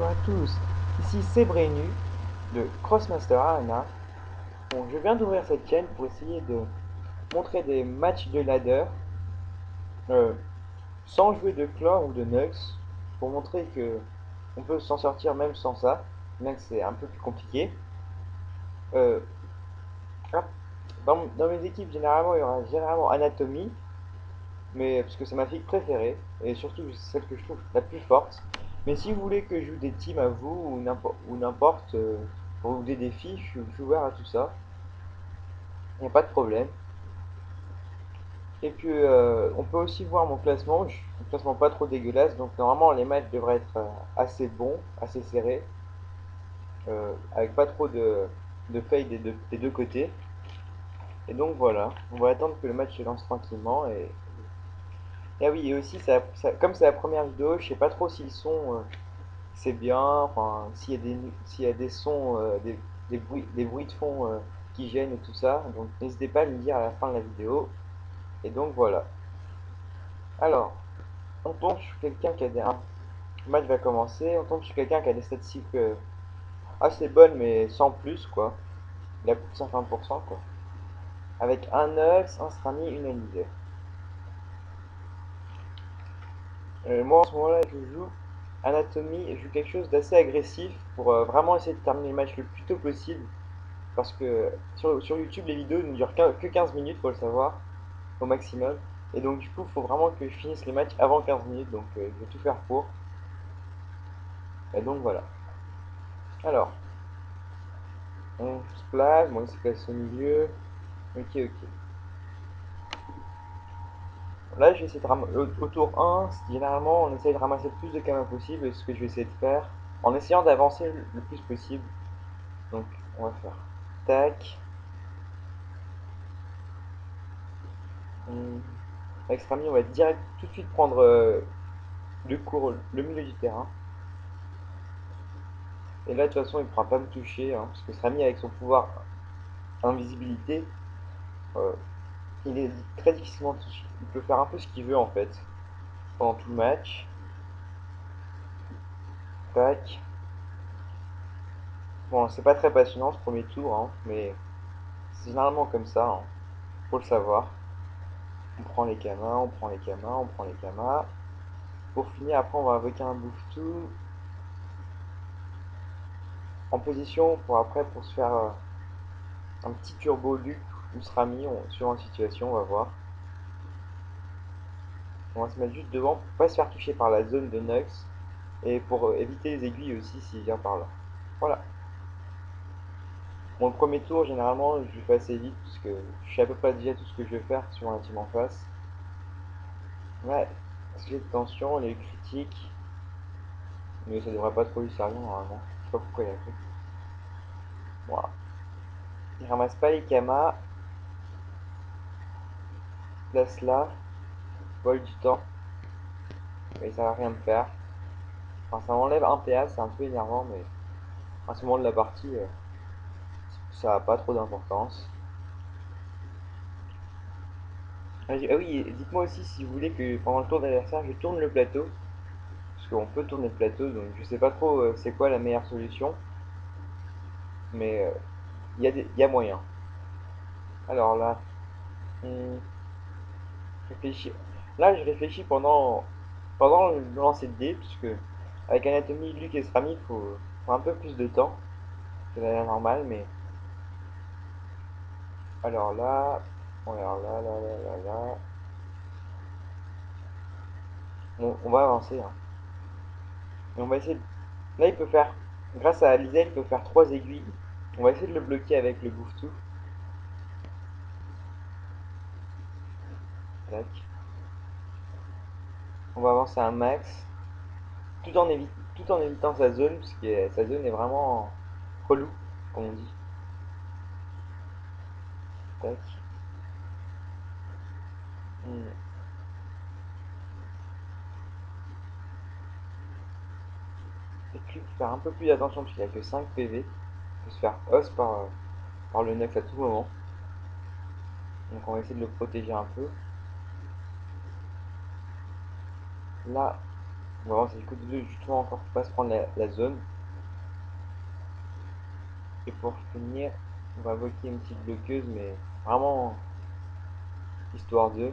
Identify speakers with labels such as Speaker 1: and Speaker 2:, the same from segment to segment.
Speaker 1: bonjour à tous, ici c'est Brenu de Crossmaster Arena. Bon, je viens d'ouvrir cette chaîne pour essayer de montrer des matchs de ladder euh, sans jouer de Claw ou de Nux, pour montrer que on peut s'en sortir même sans ça, bien que c'est un peu plus compliqué. Euh, ah, dans mes équipes, généralement, il y aura généralement Anatomy, mais parce que c'est ma fille préférée, et surtout celle que je trouve la plus forte. Mais si vous voulez que je joue des teams à vous, ou n'importe, pour vous des défis, je suis ouvert à tout ça, il n'y a pas de problème. Et puis, on peut aussi voir mon classement, un classement pas trop dégueulasse, donc normalement les matchs devraient être assez bons, assez serrés, avec pas trop de fade des deux côtés. Et donc voilà, on va attendre que le match se lance tranquillement, et ah oui, et aussi, comme c'est la première vidéo, je sais pas trop si le son c'est bien, enfin, s'il y a des sons, des bruits de fond qui gênent et tout ça, donc n'hésitez pas à me dire à la fin de la vidéo. Et donc voilà. Alors, on tombe sur quelqu'un qui a un match va commencer, on tombe sur quelqu'un qui a des statistiques assez bonnes, mais sans plus, quoi. Il a plus de 50%, quoi. Avec un Nux, un Strami, une Alizé. Moi, en ce moment-là, je joue Anatomie et je joue quelque chose d'assez agressif pour vraiment essayer de terminer le match le plus tôt possible. Parce que sur YouTube, les vidéos ne durent que 15 minutes, faut le savoir, au maximum. Et donc, du coup, il faut vraiment que je finisse le match avant 15 minutes, donc je vais tout faire pour. Et donc, voilà. Alors, on se place, bon, il se place au milieu. Ok, ok. Là, je vais essayer de ramasser. Au tour 1, généralement, on essaye de ramasser le plus de kamas possible, et ce que je vais essayer de faire, en essayant d'avancer le plus possible. Donc, on va faire tac. Avec Strami, on va direct tout de suite prendre le cours, le milieu du terrain. Et là, de toute façon, il ne pourra pas me toucher, hein, parce que Strami, avec son pouvoir invisibilité, euh, il est très difficilement touché. Il peut faire un peu ce qu'il veut, en fait, pendant tout le match. Tac. Bon, c'est pas très passionnant ce premier tour, hein, mais c'est généralement comme ça, hein, faut le savoir. On prend les kamas, on prend les kamas, on prend les kamas. Pour finir, après, on va invoquer un bouffe-tout en position pour après, pour se faire un petit turbo Luc ou Srami, suivant la situation, on va voir. On va se mettre juste devant pour pas se faire toucher par la zone de Nux et pour éviter les aiguilles aussi s'il vient par là. Voilà. Mon premier tour, généralement, je le fais assez vite parce que je sais à peu près déjà tout ce que je vais faire sur un team en face. Ouais, sujet de tension, il a eu critique, mais ça devrait pas trop lui servir normalement. Je sais pas pourquoi il a pris. Voilà. Il ramasse pas les kamas, place là, vole du temps, mais ça va rien me faire. Enfin, ça m'enlève un PA, c'est un peu énervant, mais à ce moment de la partie, ça a pas trop d'importance. Ah oui, dites-moi aussi si vous voulez que pendant le tour d'adversaire, je tourne le plateau. Parce qu'on peut tourner le plateau, donc je sais pas trop c'est quoi la meilleure solution. Mais il y a moyen. Alors là, on réfléchit. Là, je réfléchis pendant le lancer de dés, puisque avec Anatomie, Luc et Srami, faut un peu plus de temps que la normale, mais alors là, alors là. On va avancer, hein. Et on va essayer de... Là, il peut faire, grâce à Lisa, il peut faire trois aiguilles. On va essayer de le bloquer avec le bouffe-tout. Tac. On va avancer un max, tout en évitant sa zone, parce que sa zone est vraiment relou, comme on dit. Tac. Hmm. Et puis, il faut faire un peu plus d'attention, parce qu'il n'y a que 5 PV. Il peut se faire os par le neuf à tout moment. Donc on va essayer de le protéger un peu. Là, Vraiment, c'est du coup de justement encore pour pas se prendre la zone. Et pour finir, on va invoquer une petite bloqueuse, mais vraiment histoire de.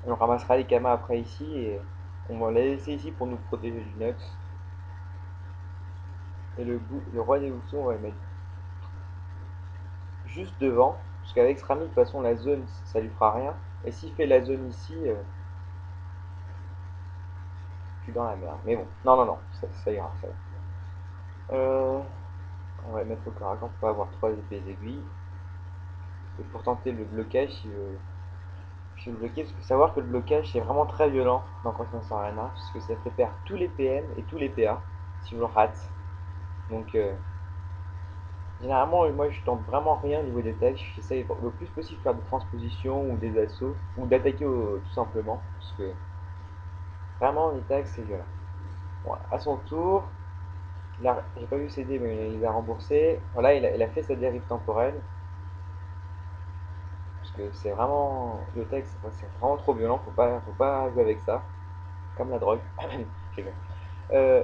Speaker 1: On ramassera les camas après ici et on va les laisser ici pour nous protéger du Nox. Et le roi des Housseaux, on va le mettre juste devant, parce qu'avec Srami, de toute façon, la zone, ça lui fera rien. Et s'il fait la zone ici, je suis dans la merde. Mais bon, non, non, non, ça ira, ça ira. On va le mettre au corps à corps pour pas avoir trois épées aiguilles. Et pour tenter le blocage, si vous le bloquez, parce qu'il faut savoir que le blocage, c'est vraiment très violent dans Crossfire Arena, parce que ça fait perdre tous les PM et tous les PA, si vous le rates. Donc, généralement, moi je tente vraiment rien au niveau des tâches. J'essaie le plus possible de faire des transpositions ou des assauts, ou d'attaquer tout simplement, parce que vraiment les tags c'est violent. Bon, à son tour, j'ai pas vu CD mais il a remboursé. Voilà, il a fait sa dérive temporelle, parce que c'est vraiment, le tag c'est vraiment trop violent, faut pas jouer avec ça, comme la drogue. Je rigole. Euh,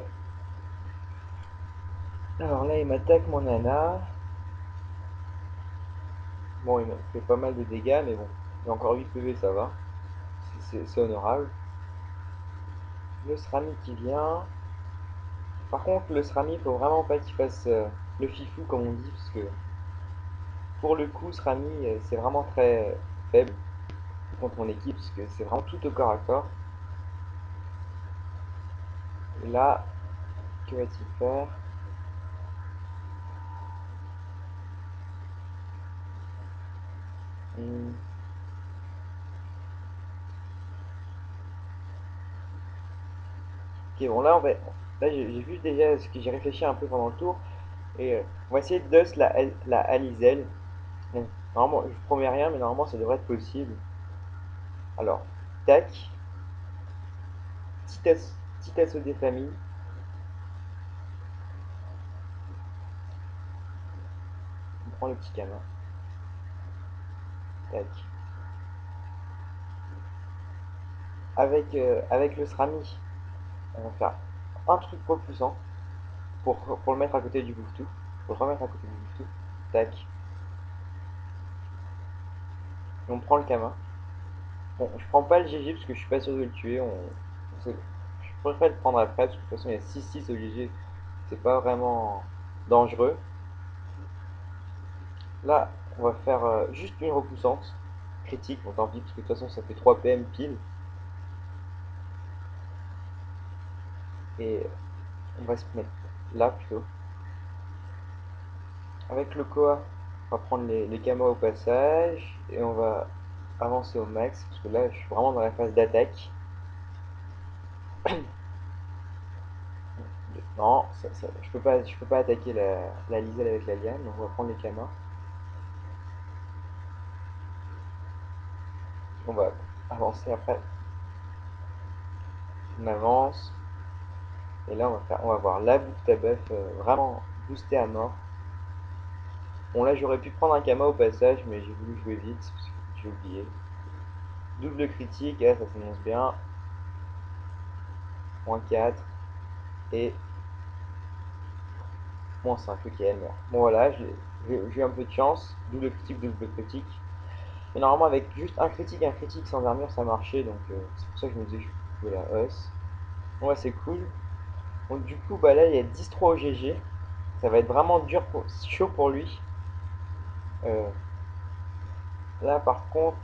Speaker 1: alors là il m'attaque mon nana. Bon, il m'a fait pas mal de dégâts, mais bon, il a encore 8 PV, ça va. C'est honorable. Le Srami qui vient. Par contre, le Srami, il faut vraiment pas qu'il fasse le fifou, comme on dit, parce que pour le coup, Srami, c'est vraiment très faible contre mon équipe, parce que c'est vraiment tout au corps à corps. Et là, que va-t-il faire? Hmm. Ok, bon, là j'ai vu déjà ce que j'ai réfléchi un peu pendant le tour, et on va essayer de dust la Alizelle. Bon, normalement, je promets rien, mais normalement, ça devrait être possible. Alors, tac, petit assaut des familles. On prend le petit camin. Tac. Avec le Srami, on va faire un truc repoussant pour le mettre à côté du bouffetou. Pour le remettre à côté du bouffetou. Tac. Et on prend le camin. Bon, je prends pas le GG parce que je suis pas sûr de le tuer. Je préfère le prendre après parce que de toute façon il y a 6-6 au GG. C'est pas vraiment dangereux. Là, on va faire juste une repoussante. Critique, bon tant pis parce que de toute façon ça fait 3 PM pile. Et on va se mettre là plutôt. Avec le Koa, on va prendre les kamas au passage et on va avancer au max parce que là je suis vraiment dans la phase d'attaque. Non, je peux pas attaquer la Liselle avec la liane, donc on va prendre les kamas. On va avancer après. On avance et là on va voir la bouffe tabeuf vraiment boostée à mort. Bon là j'aurais pu prendre un kama au passage mais j'ai voulu jouer vite parce que j'ai oublié. Double critique, et là ça s'annonce bien. -4 et -5, ok, elle meurt. Bon voilà, j'ai eu un peu de chance, double critique, double critique. Mais normalement avec juste un critique sans armure ça marchait, donc c'est pour ça que je me disais que je pouvais la hausse. Bon ouais c'est cool. Donc du coup bah là il y a 10-3 au GG. Ça va être vraiment chaud pour lui. Euh, Là par contre,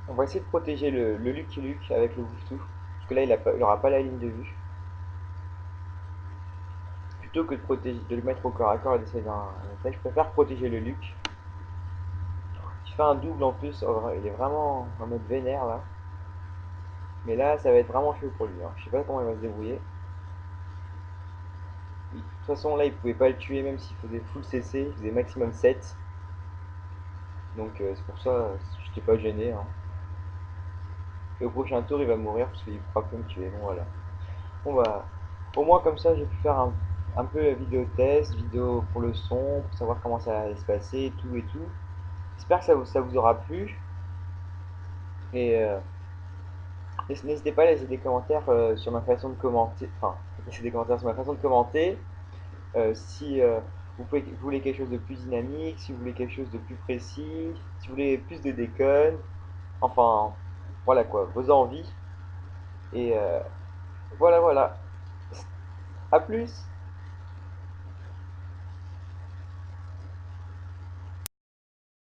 Speaker 1: on va essayer de protéger le Lucky Luke avec le Wuftu. Parce que là il aura pas la ligne de vue. Plutôt que de le mettre au corps à corps et d'essayer d'un attaque, je préfère protéger le Luke. Je fais un double en plus, oh, il est vraiment en mode vénère là. Mais là, ça va être vraiment chaud pour lui, hein. Je sais pas comment il va se débrouiller. De toute façon, là, il pouvait pas le tuer même s'il faisait full CC, il faisait maximum 7. Donc c'est pour ça, j'étais pas gêné, hein. Et au prochain tour, il va mourir parce qu'il pourra plus me tuer. Bon, voilà. Bon, bah, au moins comme ça, j'ai pu faire un peu la vidéo test, vidéo pour le son, pour savoir comment ça allait se passer, tout et tout. J'espère que ça vous aura plu. Et n'hésitez pas à laisser des commentaires sur ma façon de commenter. Enfin, laisser des commentaires sur ma façon de commenter. Si vous voulez quelque chose de plus dynamique, si vous voulez quelque chose de plus précis, si vous voulez plus de déconne. Enfin, voilà quoi, vos envies. Et voilà, voilà. À plus!